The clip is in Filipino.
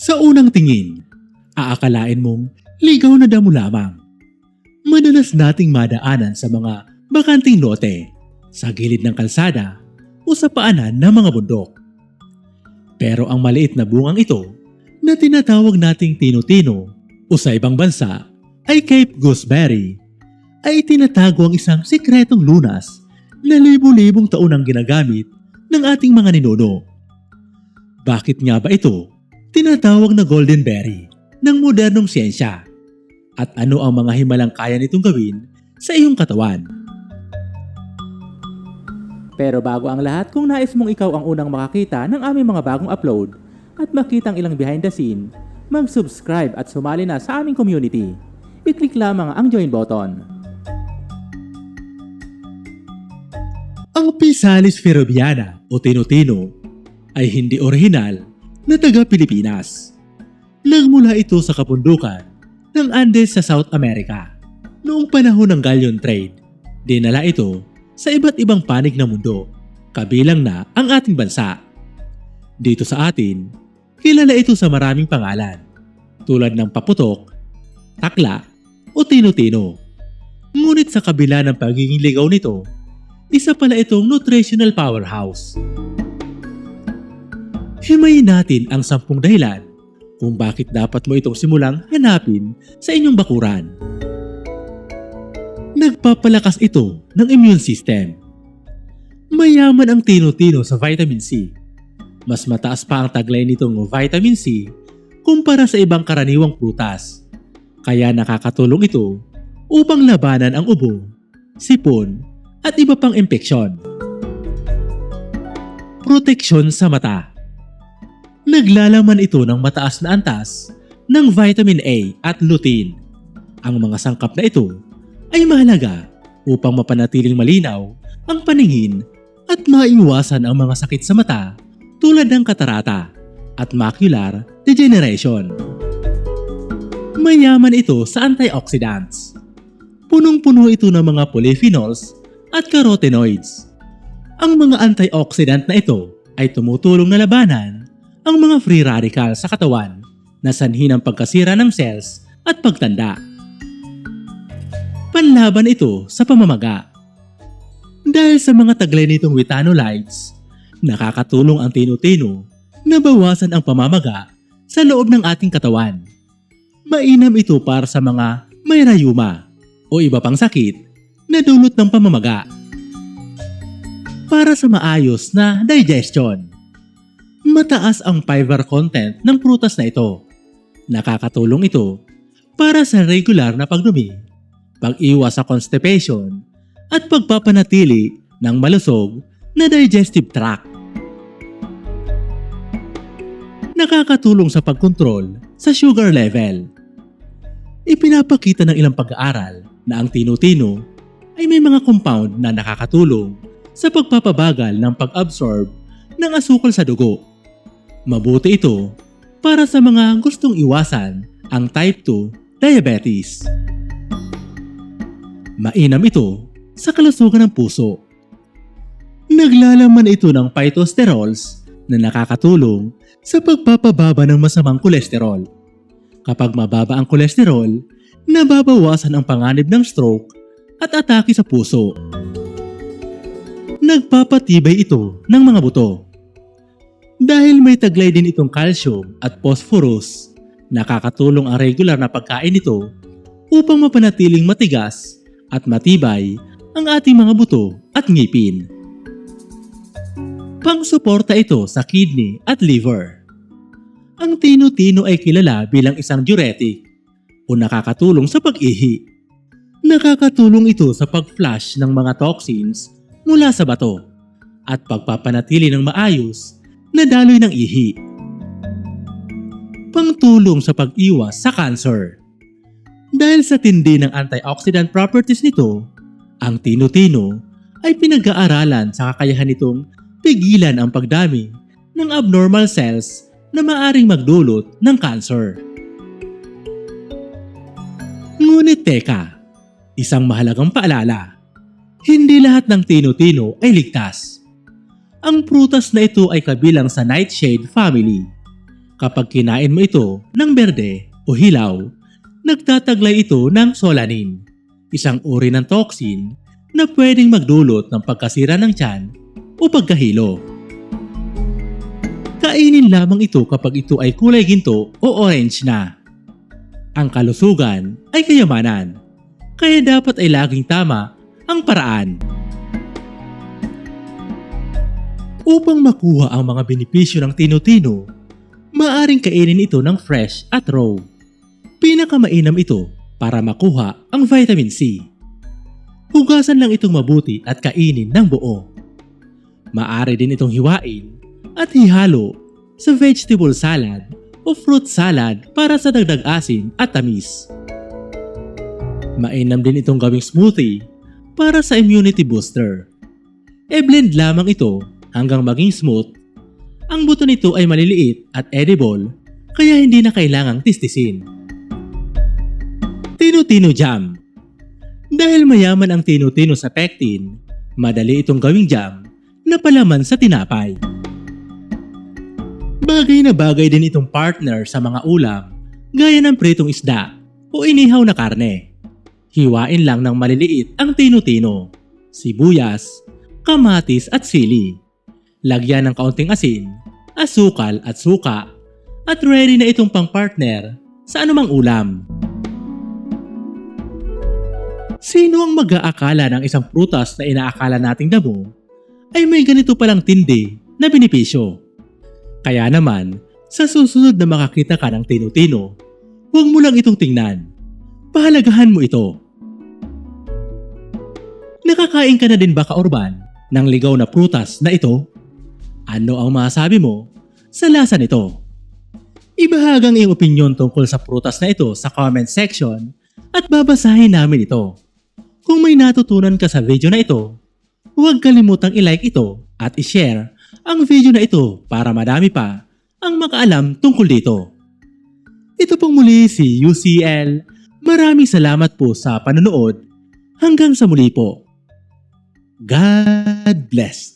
Sa unang tingin, aakalain mong ligaw na damo lamang. Madalas nating madaanan sa mga bakanting lote, sa gilid ng kalsada o sa paanan ng mga bundok. Pero ang maliit na bungang ito na tinatawag nating tino-tino o sa ibang bansa ay Cape Gooseberry ay tinatago ang isang sikretong lunas na libu-libong taon ang ginagamit ng ating mga ninuno. Bakit nga ba ito tinatawag na golden berry ng modernong siyensya? At ano ang mga himalang kaya nitong gawin sa iyong katawan? Pero bago ang lahat, kung nais mong ikaw ang unang makakita ng aming mga bagong upload at makitang ilang behind the scene, mag-subscribe at sumali na sa aming community. I-click lamang ang join button. Ang Physalis ferruviana o tino-tino ay hindi orihinal na taga-Pilipinas. Nagmula ito sa kapundukan ng Andes sa South America. Noong panahon ng galleon trade, dinala ito sa iba't ibang panig ng mundo, kabilang na ang ating bansa. Dito sa atin, kilala ito sa maraming pangalan, tulad ng paputok, takla, o tino-tino. Ngunit sa kabila ng pagiging ligaw nito, isa pala itong nutritional powerhouse. Himayin natin ang 10 dahilan kung bakit dapat mo itong simulang hanapin sa inyong bakuran. Nagpapalakas ito ng immune system. Mayaman ang tino-tino sa vitamin C. Mas mataas pa ang taglay nitong vitamin C kumpara sa ibang karaniwang prutas. Kaya nakakatulong ito upang labanan ang ubo, sipon, at iba pang impeksyon. Proteksyon sa mata. Naglalaman ito ng mataas na antas ng vitamin A at lutein. Ang mga sangkap na ito ay mahalaga upang mapanatiling malinaw ang paningin at maiwasan ang mga sakit sa mata tulad ng katarata at macular degeneration. Mayaman ito sa antioxidants. Punong-puno ito ng mga polyphenols at carotenoids. Ang mga antioxidant na ito ay tumutulong na labanan ang mga free radical sa katawan na sanhi ng pagkasira ng cells at pagtanda. Panlaban ito sa pamamaga. Dahil sa mga taglay nitong withanolides, nakakatulong ang tino-tino na bawasan ang pamamaga sa loob ng ating katawan. Mainam ito para sa mga may rayuma o iba pang sakit na dulot ng pamamaga. Para sa maayos na digestion. Mataas ang fiber content ng prutas na ito. Nakakatulong ito para sa regular na pagdumi, pag-iwas sa constipation, at pagpapanatili ng malusog na digestive tract. Nakakatulong sa pagkontrol sa sugar level. Ipinapakita ng ilang pag-aaral na ang tino-tino ay may mga compound na nakakatulong sa pagpapabagal ng pag-absorb ng asukal sa dugo. Mabuti ito para sa mga gustong iwasan ang type 2 diabetes. Mainam ito sa kalusugan ng puso. Naglalaman ito ng phytosterols na nakakatulong sa pagpapababa ng masamang kolesterol. Kapag mababa ang kolesterol, nababawasan ang panganib ng stroke at atake sa puso. Nagpapatibay ito ng mga buto. Dahil may taglay din itong calcium at phosphorus, nakakatulong ang regular na pagkain nito upang mapanatiling matigas at matibay ang ating mga buto at ngipin. Pangsuporta ito sa kidney at liver. Ang tino-tino ay kilala bilang isang diuretic o nakakatulong sa pag-ihi. Nakakatulong ito sa pag-flush ng mga toxins mula sa bato at pagpapanatili ng maayos na daloy ng ihi. Pangtulong sa pag-iwas sa cancer. Dahil sa tindi ng antioxidant properties nito, ang tino-tino ay pinag-aaralan sa kakayahan nitong pigilan ang pagdami ng abnormal cells na maaring magdulot ng cancer. Ngunit teka, isang mahalagang paalala, hindi lahat ng tino-tino ay ligtas. Ang prutas na ito ay kabilang sa nightshade family. Kapag kinain mo ito ng berde o hilaw, nagtataglay ito ng solanin, isang uri ng toxin na pwedeng magdulot ng pagkasira ng tiyan o pagkahilo. Kainin lamang ito kapag ito ay kulay ginto o orange na. Ang kalusugan ay kayamanan, kaya dapat ay laging tama ang paraan. Upang makuha ang mga benepisyo ng tino-tino, maaring kainin ito ng fresh at raw. Pinakamainam ito para makuha ang vitamin C. Hugasan lang itong mabuti at kainin ng buo. Maaari din itong hiwain at hihalo sa vegetable salad o fruit salad para sa dagdag asin at tamis. Mainam din itong gawing smoothie para sa immunity booster. E-blend lamang ito hanggang maging smooth. Ang buto nito ay maliliit at edible, kaya hindi na kailangang tistisin. Tino-tino jam. Dahil mayaman ang tino-tino sa pectin, madali itong gawing jam na palaman sa tinapay. Bagay na bagay din itong partner sa mga ulam gaya ng pritong isda o inihaw na karne. Hiwain lang ng maliliit ang tino-tino, sibuyas, kamatis at sili. Lagyan ng kaunting asin, asukal at suka at ready na itong pang-partner sa anumang ulam. Sino ang mag-aakala ng isang prutas na inaakala nating damo ay may ganito palang tindi na benepisyo? Kaya naman, sa susunod na makakita ka ng tino-tino, huwag mo lang itong tingnan. Pahalagahan mo ito. Nakakain ka na din ba, kaorban, ng ligaw na prutas na ito? Ano ang masasabi mo sa lasa nito? Ibahagi ang iyong opinyon tungkol sa prutas na ito sa comment section at babasahin namin ito. Kung may natutunan ka sa video na ito, huwag kalimutang i-like ito at i-share ang video na ito para madami pa ang makaalam tungkol dito. Ito pong muli si UCL. Maraming salamat po sa panonood. Hanggang sa muli po. God bless.